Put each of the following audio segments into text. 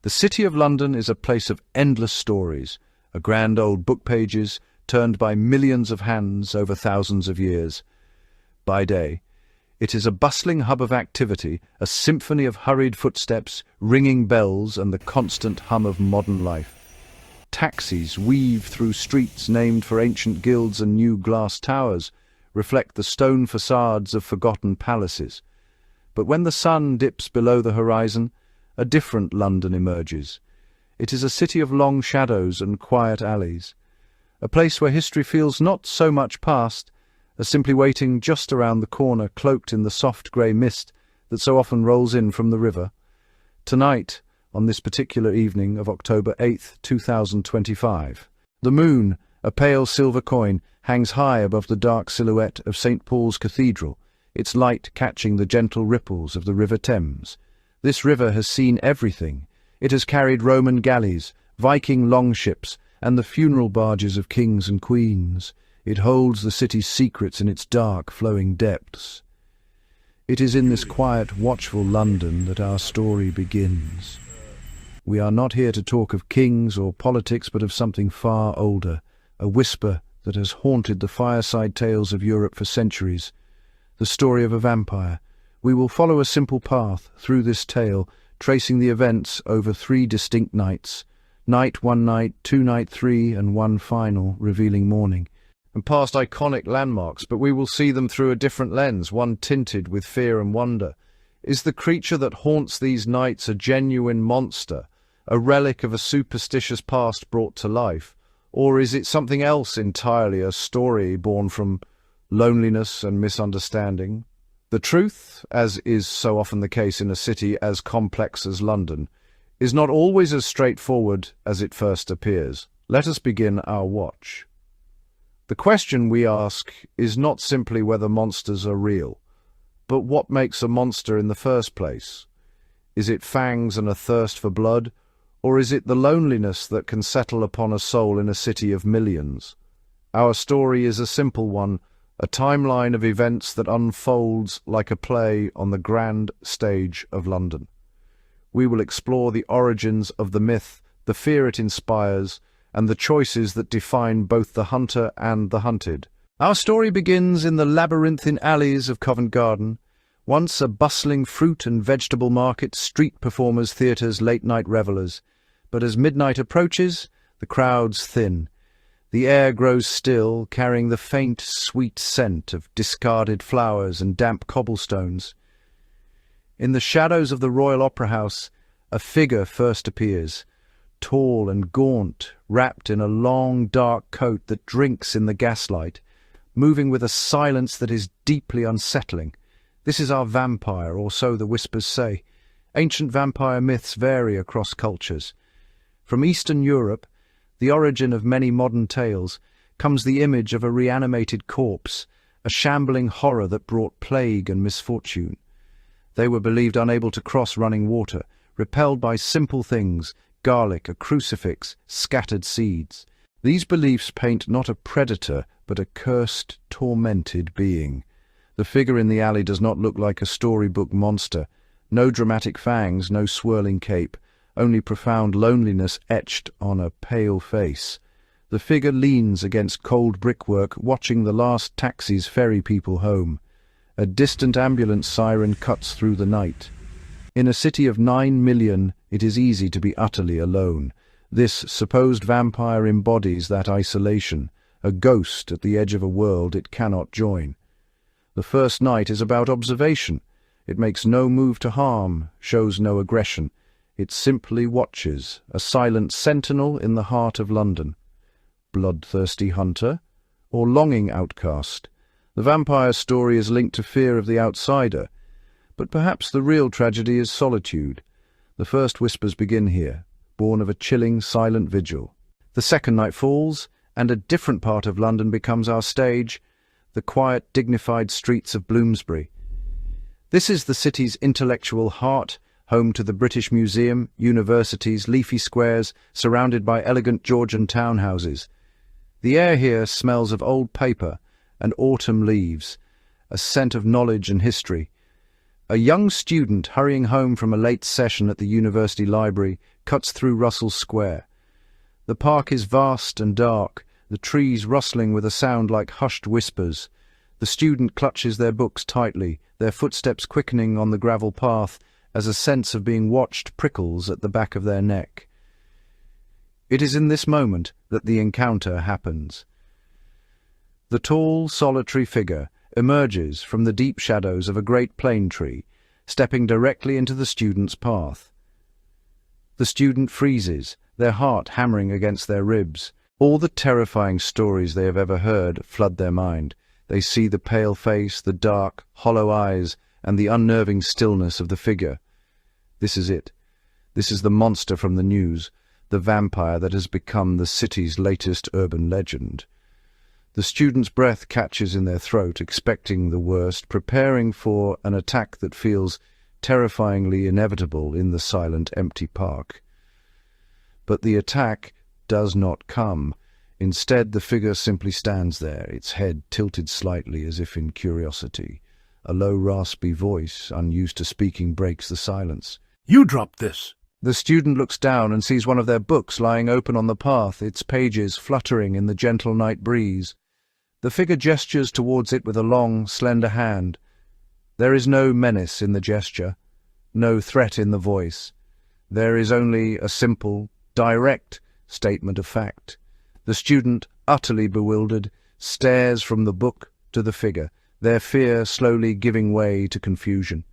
The City of London is a place of endless stories, a grand old book pages turned by millions of hands over thousands of years. By day, it is a bustling hub of activity, a symphony of hurried footsteps, ringing bells, and the constant hum of modern life. Taxis weave through streets named for ancient guilds and new glass towers, reflect the stone facades of forgotten palaces. But when the sun dips below the horizon, a different London emerges. It is a city of long shadows and quiet alleys, a place where history feels not so much past, as simply waiting just around the corner, cloaked in the soft grey mist that so often rolls in from the river. Tonight, on this particular evening of October 8th, 2025, the moon, a pale silver coin, hangs high above the dark silhouette of St. Paul's Cathedral, its light catching the gentle ripples of the River Thames. This river has seen everything. It has carried Roman galleys, Viking longships, and the funeral barges of kings and queens. It holds the city's secrets in its dark, flowing depths. It is in this quiet, watchful London that our story begins. We are not here to talk of kings or politics, but of something far older, a whisper that has haunted the fireside tales of Europe for centuries, the story of a vampire. We will follow a simple path through this tale, tracing the events over 3 distinct nights, night 1 night, 2 night 3, and one final, revealing morning, and past iconic landmarks, but we will see them through a different lens, one tinted with fear and wonder. Is the creature that haunts these nights a genuine monster, a relic of a superstitious past brought to life, or is it something else entirely, a story born from loneliness and misunderstanding? The truth, as is so often the case in a city as complex as London, is not always as straightforward as it first appears. Let us begin our watch. The question we ask is not simply whether monsters are real, but what makes a monster in the first place? Is it fangs and a thirst for blood, or is it the loneliness that can settle upon a soul in a city of millions? Our story is a simple one, a timeline of events that unfolds like a play on the grand stage of London. We will explore the origins of the myth, the fear it inspires, and the choices that define both the hunter and the hunted. Our story begins in the labyrinthine alleys of Covent Garden, once a bustling fruit and vegetable market, street performers, theatres, late-night revellers. But as midnight approaches, the crowds thin. The air grows still, carrying the faint, sweet scent of discarded flowers and damp cobblestones. In the shadows of the Royal Opera House, a figure first appears, tall and gaunt, wrapped in a long, dark coat that drinks in the gaslight, moving with a silence that is deeply unsettling. This is our vampire, or so the whispers say. Ancient vampire myths vary across cultures. From Eastern Europe, the origin of many modern tales, comes the image of a reanimated corpse, a shambling horror that brought plague and misfortune. They were believed unable to cross running water, repelled by simple things, garlic, a crucifix, scattered seeds. These beliefs paint not a predator, but a cursed, tormented being. The figure in the alley does not look like a storybook monster. No dramatic fangs, no swirling cape, only profound loneliness etched on a pale face. The figure leans against cold brickwork, watching the last taxis ferry people home. A distant ambulance siren cuts through the night. In a city of 9 million, it is easy to be utterly alone. This supposed vampire embodies that isolation, a ghost at the edge of a world it cannot join. The first night is about observation. It makes no move to harm, shows no aggression. It simply watches, a silent sentinel in the heart of London. Bloodthirsty hunter, or longing outcast? The vampire story is linked to fear of the outsider, but perhaps the real tragedy is solitude. The first whispers begin here, born of a chilling, silent vigil. The second night falls, and a different part of London becomes our stage, the quiet, dignified streets of Bloomsbury. This is the city's intellectual heart, home to the British Museum, universities, leafy squares, surrounded by elegant Georgian townhouses. The air here smells of old paper and autumn leaves, a scent of knowledge and history. A young student hurrying home from a late session at the university library cuts through Russell Square. The park is vast and dark, the trees rustling with a sound like hushed whispers. The student clutches their books tightly, their footsteps quickening on the gravel path as a sense of being watched prickles at the back of their neck. It is in this moment that the encounter happens. The tall, solitary figure emerges from the deep shadows of a great plane tree, stepping directly into the student's path. The student freezes, their heart hammering against their ribs. All the terrifying stories they have ever heard flood their mind. They see the pale face, the dark, hollow eyes, and the unnerving stillness of the figure. This is it. This is the monster from the news, the vampire that has become the city's latest urban legend. The student's breath catches in their throat, expecting the worst, preparing for an attack that feels terrifyingly inevitable in the silent, empty park. But the attack does not come. Instead, the figure simply stands there, its head tilted slightly as if in curiosity. A low, raspy voice, unused to speaking, breaks the silence. "You dropped this." The student looks down and sees one of their books lying open on the path, its pages fluttering in the gentle night breeze. The figure gestures towards it with a long, slender hand. There is no menace in the gesture, no threat in the voice. There is only a simple, direct statement of fact. The student, utterly bewildered, stares from the book to the figure, their fear slowly giving way to confusion.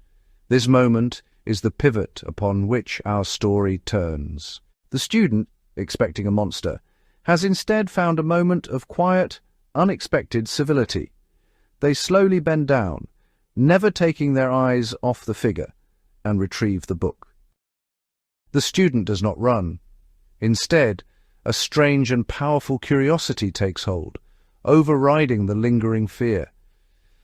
This moment is the pivot upon which our story turns. The student, expecting a monster, has instead found a moment of quiet, unexpected civility. They slowly bend down, never taking their eyes off the figure, and retrieve the book. The student does not run. Instead, a strange and powerful curiosity takes hold, overriding the lingering fear.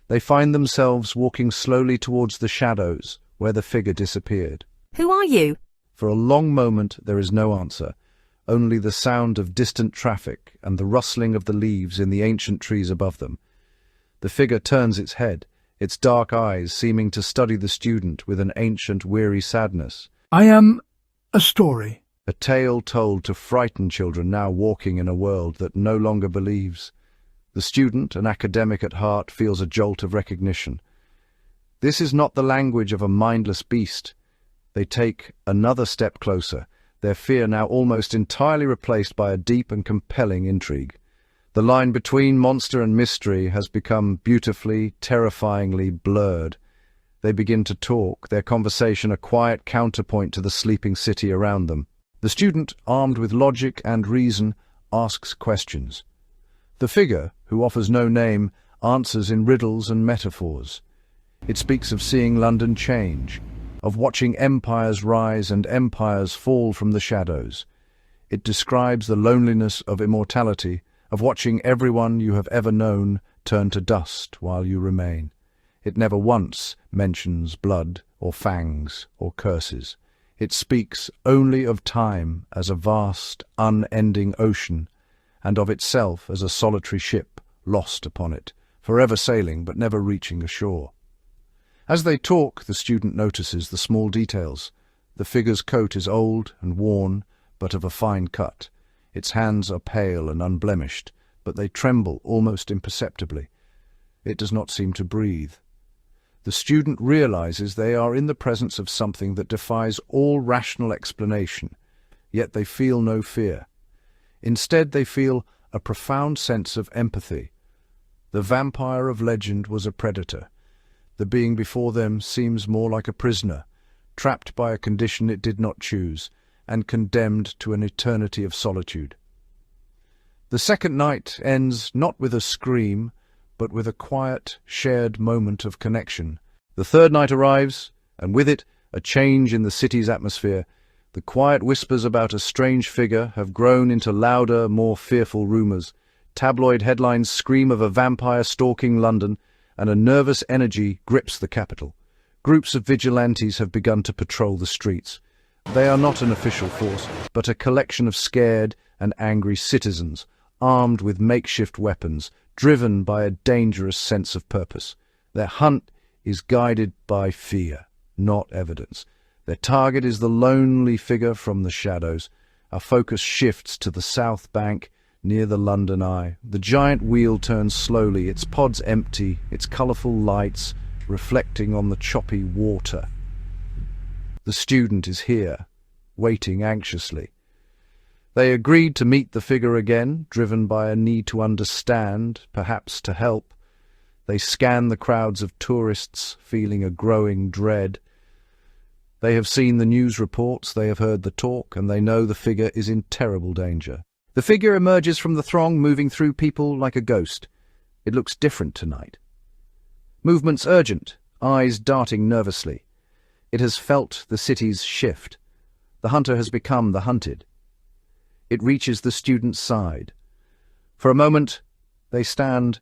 They find themselves walking slowly towards the shadows where the figure disappeared. "Who are you?" For a long moment there is no answer, only the sound of distant traffic and the rustling of the leaves in the ancient trees above them. The figure turns its head, its dark eyes seeming to study the student with an ancient, weary sadness. "I am a story." A tale told to frighten children now walking in a world that no longer believes. The student, an academic at heart, feels a jolt of recognition. This is not the language of a mindless beast. They take another step closer, their fear now almost entirely replaced by a deep and compelling intrigue. The line between monster and mystery has become beautifully, terrifyingly blurred. They begin to talk, their conversation a quiet counterpoint to the sleeping city around them. The student, armed with logic and reason, asks questions. The figure, who offers no name, answers in riddles and metaphors. It speaks of seeing London change, of watching empires rise and empires fall from the shadows. It describes the loneliness of immortality, of watching everyone you have ever known turn to dust while you remain. It never once mentions blood or fangs or curses. It speaks only of time as a vast, unending ocean, and of itself as a solitary ship lost upon it, forever sailing but never reaching a shore. As they talk, the student notices the small details. The figure's coat is old and worn, but of a fine cut. Its hands are pale and unblemished, but they tremble almost imperceptibly. It does not seem to breathe. The student realizes they are in the presence of something that defies all rational explanation, yet they feel no fear. Instead, they feel a profound sense of empathy. The vampire of legend was a predator. The being before them seems more like a prisoner, trapped by a condition it did not choose, and condemned to an eternity of solitude. The second night ends not with a scream, but with a quiet, shared moment of connection. The third night arrives, and with it a change in the city's atmosphere. The quiet whispers about a strange figure have grown into louder, more fearful rumours. Tabloid headlines scream of a vampire stalking London, and a nervous energy grips the capital. Groups of vigilantes have begun to patrol the streets. They are not an official force, but a collection of scared and angry citizens, armed with makeshift weapons, driven by a dangerous sense of purpose. Their hunt is guided by fear. not evidence. Their target is the lonely figure from the shadows. Our focus shifts to the south bank, near the London Eye. The giant wheel turns slowly, its pods empty, its colourful lights reflecting on the choppy water. The student is here, waiting anxiously. They agreed to meet the figure again, driven by a need to understand, perhaps to help. They scan the crowds of tourists, feeling a growing dread. They have seen the news reports, they have heard the talk, and they know the figure is in terrible danger. The figure emerges from the throng, moving through people like a ghost. It looks different tonight. Movements urgent, eyes darting nervously. It has felt the city's shift. The hunter has become the hunted. It reaches the student's side. For a moment, they stand,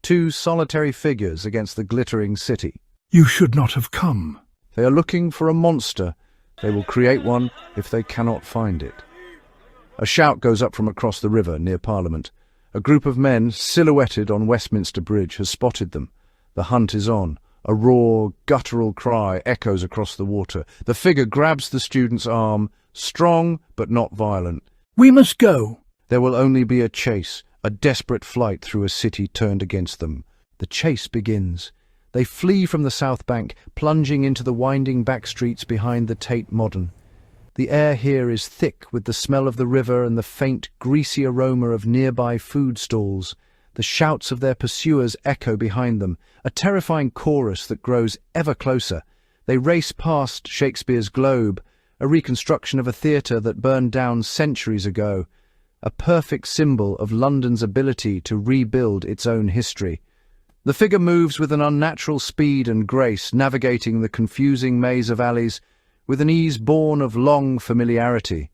two solitary figures against the glittering city. You should not have come. They are looking for a monster. They will create one if they cannot find it. A shout goes up from across the river near Parliament. A group of men, silhouetted on Westminster Bridge, has spotted them. The hunt is on. A raw, guttural cry echoes across the water. The figure grabs the student's arm, strong but not violent. We must go. There will only be a chase, a desperate flight through a city turned against them. The chase begins. They flee from the South Bank, plunging into the winding back streets behind the Tate Modern. The air here is thick with the smell of the river and the faint, greasy aroma of nearby food stalls. The shouts of their pursuers echo behind them, a terrifying chorus that grows ever closer. They race past Shakespeare's Globe, a reconstruction of a theatre that burned down centuries ago, a perfect symbol of London's ability to rebuild its own history. The figure moves with an unnatural speed and grace, navigating the confusing maze of alleys with an ease born of long familiarity.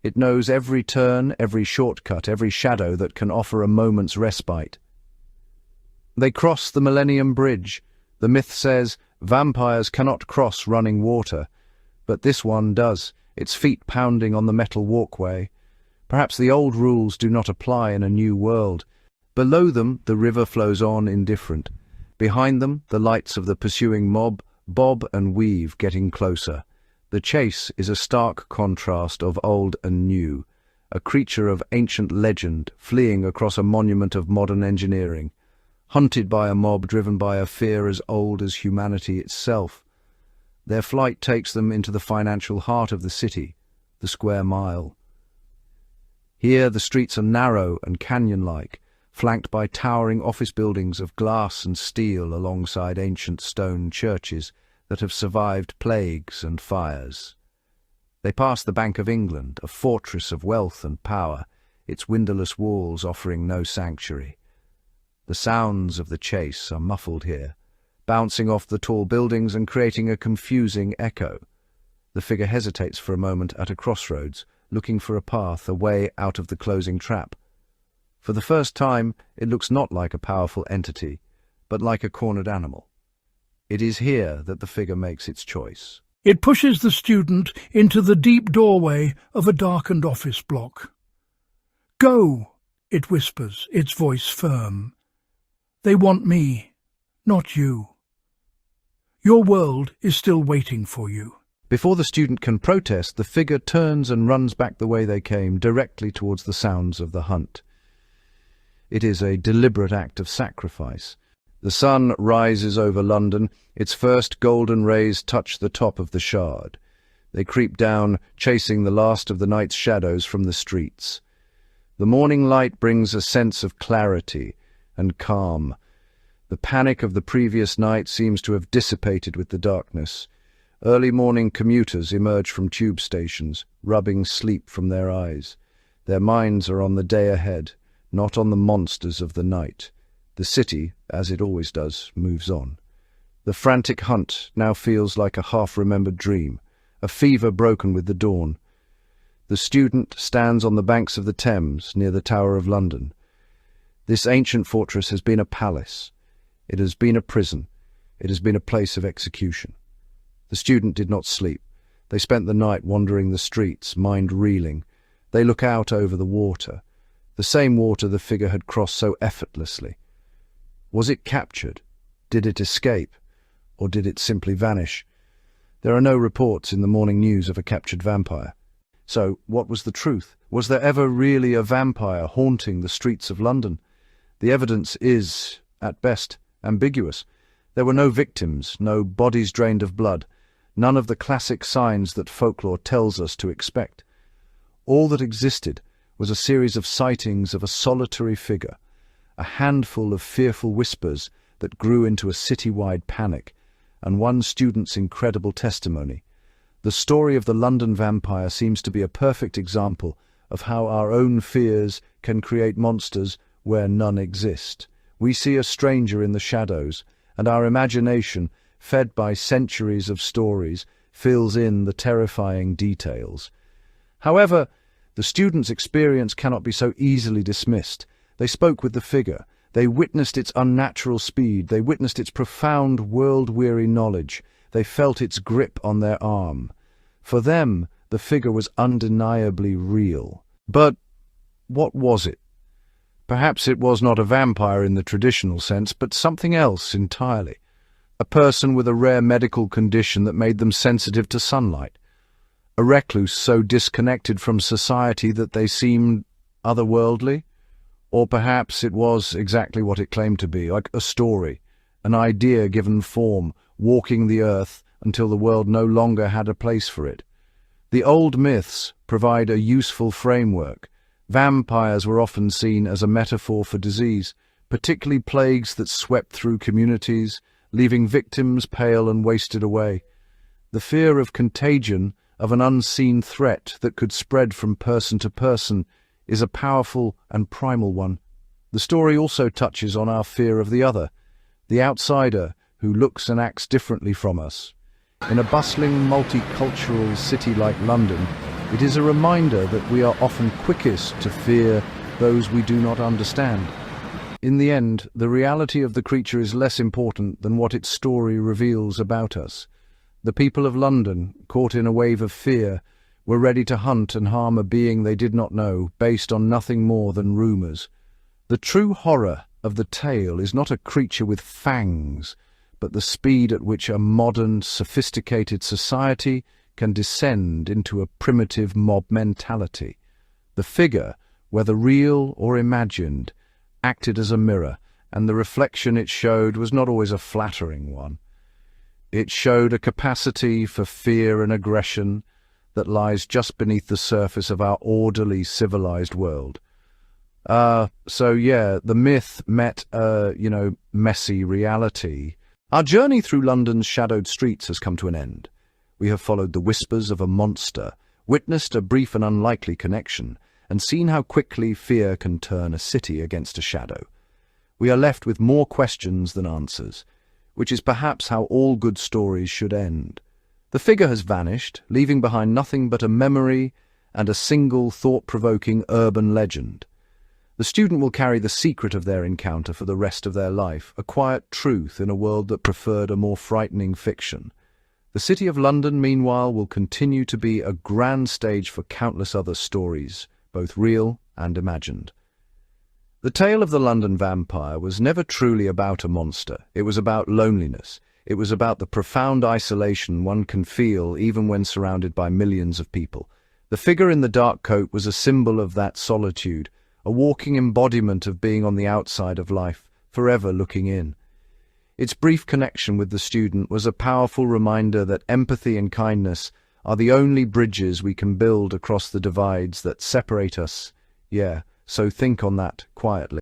It knows every turn, every shortcut, every shadow that can offer a moment's respite. They cross the Millennium Bridge. The myth says vampires cannot cross running water, but this one does, its feet pounding on the metal walkway. Perhaps the old rules do not apply in a new world. Below them, the river flows on indifferent. Behind them, the lights of the pursuing mob bob and weave, getting closer. The chase is a stark contrast of old and new, a creature of ancient legend fleeing across a monument of modern engineering, hunted by a mob driven by a fear as old as humanity itself. Their flight takes them into the financial heart of the city, the square mile. Here the streets are narrow and canyon-like, flanked by towering office buildings of glass and steel alongside ancient stone churches that have survived plagues and fires. They pass the Bank of England, a fortress of wealth and power, its windowless walls offering no sanctuary. The sounds of the chase are muffled here, bouncing off the tall buildings and creating a confusing echo. The figure hesitates for a moment at a crossroads, looking for a path, a way out of the closing trap. For the first time, it looks not like a powerful entity, but like a cornered animal. It is here that the figure makes its choice. It pushes the student into the deep doorway of a darkened office block. Go, it whispers, its voice firm. They want me, not you. Your world is still waiting for you. Before the student can protest, the figure turns and runs back the way they came, directly towards the sounds of the hunt. It is a deliberate act of sacrifice. The sun rises over London. Its first golden rays touch the top of the Shard. They creep down, chasing the last of the night's shadows from the streets. The morning light brings a sense of clarity and calm. The panic of the previous night seems to have dissipated with the darkness. Early morning commuters emerge from tube stations, rubbing sleep from their eyes. Their minds are on the day ahead, not on the monsters of the night. The city, as it always does, moves on. The frantic hunt now feels like a half-remembered dream, a fever broken with the dawn. The student stands on the banks of the Thames, near the Tower of London. This ancient fortress has been a palace. It has been a prison. It has been a place of execution. The student did not sleep. They spent the night wandering the streets, mind reeling. They look out over the water, the same water the figure had crossed so effortlessly. Was it captured? Did it escape? Or did it simply vanish? There are no reports in the morning news of a captured vampire. So, what was the truth? Was there ever really a vampire haunting the streets of London? The evidence is, at best, ambiguous. There were no victims, no bodies drained of blood, none of the classic signs that folklore tells us to expect. All that existed was a series of sightings of a solitary figure, a handful of fearful whispers that grew into a city-wide panic, and one student's incredible testimony. The story of the London vampire seems to be a perfect example of how our own fears can create monsters where none exist. We see a stranger in the shadows, and our imagination, fed by centuries of stories, fills in the terrifying details. However, the student's experience cannot be so easily dismissed. They spoke with the figure. They witnessed its unnatural speed. They witnessed its profound, world-weary knowledge. They felt its grip on their arm. For them, the figure was undeniably real. But what was it? Perhaps it was not a vampire in the traditional sense, but something else entirely. A person with a rare medical condition that made them sensitive to sunlight. A recluse so disconnected from society that they seemed otherworldly. Or perhaps it was exactly what it claimed to be, like a story, an idea given form, walking the earth until the world no longer had a place for it. The old myths provide a useful framework. Vampires were often seen as a metaphor for disease, particularly plagues that swept through communities, leaving victims pale and wasted away. The fear of contagion, of an unseen threat that could spread from person to person, is a powerful and primal one. The story also touches on our fear of the other, the outsider who looks and acts differently from us. In a bustling, multicultural city like London, it is a reminder that we are often quickest to fear those we do not understand. In the end, the reality of the creature is less important than what its story reveals about us. The people of London, caught in a wave of fear, were ready to hunt and harm a being they did not know, based on nothing more than rumours. The true horror of the tale is not a creature with fangs, but the speed at which a modern, sophisticated society can descend into a primitive mob mentality. The figure, whether real or imagined, acted as a mirror, and the reflection it showed was not always a flattering one. It showed a capacity for fear and aggression that lies just beneath the surface of our orderly, civilized world. The myth met messy reality. Our journey through London's shadowed streets has come to an end. We have followed the whispers of a monster, witnessed a brief and unlikely connection, and seen how quickly fear can turn a city against a shadow. We are left with more questions than answers, which is perhaps how all good stories should end. The figure has vanished, leaving behind nothing but a memory and a single thought-provoking urban legend. The student will carry the secret of their encounter for the rest of their life, a quiet truth in a world that preferred a more frightening fiction. The City of London, meanwhile, will continue to be a grand stage for countless other stories, both real and imagined. The tale of the London vampire was never truly about a monster. It was about loneliness. It was about the profound isolation one can feel even when surrounded by millions of people. The figure in the dark coat was a symbol of that solitude, a walking embodiment of being on the outside of life, forever looking in. Its brief connection with the student was a powerful reminder that empathy and kindness are the only bridges we can build across the divides that separate us. So think on that quietly.